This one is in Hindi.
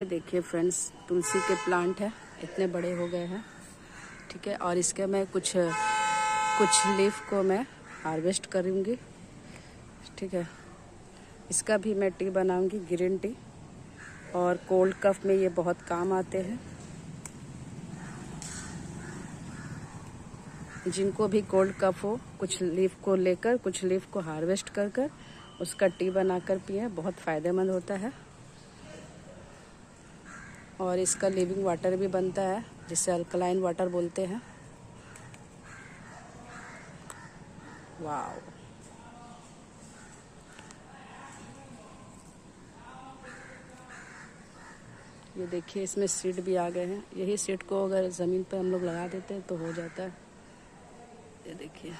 देखिए फ्रेंड्स, तुलसी के प्लांट है, इतने बड़े हो गए हैं। ठीक है, और इसके मैं कुछ लीफ को मैं हार्वेस्ट करूँगी। ठीक है, इसका भी मैं टी बनाऊँगी, ग्रीन टी, और कोल्ड कफ में ये बहुत काम आते हैं। जिनको भी कोल्ड कफ हो, कुछ लीफ को लेकर, कुछ लीफ को हार्वेस्ट कर कर उसका टी बनाकर पिए, बहुत फ़ायदेमंद होता है। और इसका लिविंग वाटर भी बनता है, जिसे अल्कलाइन वाटर बोलते हैं। वाओ, ये देखिए, इसमें सीड भी आ गए हैं। यही सीड को अगर ज़मीन पर हम लोग लगा देते हैं तो हो जाता है। ये देखिए।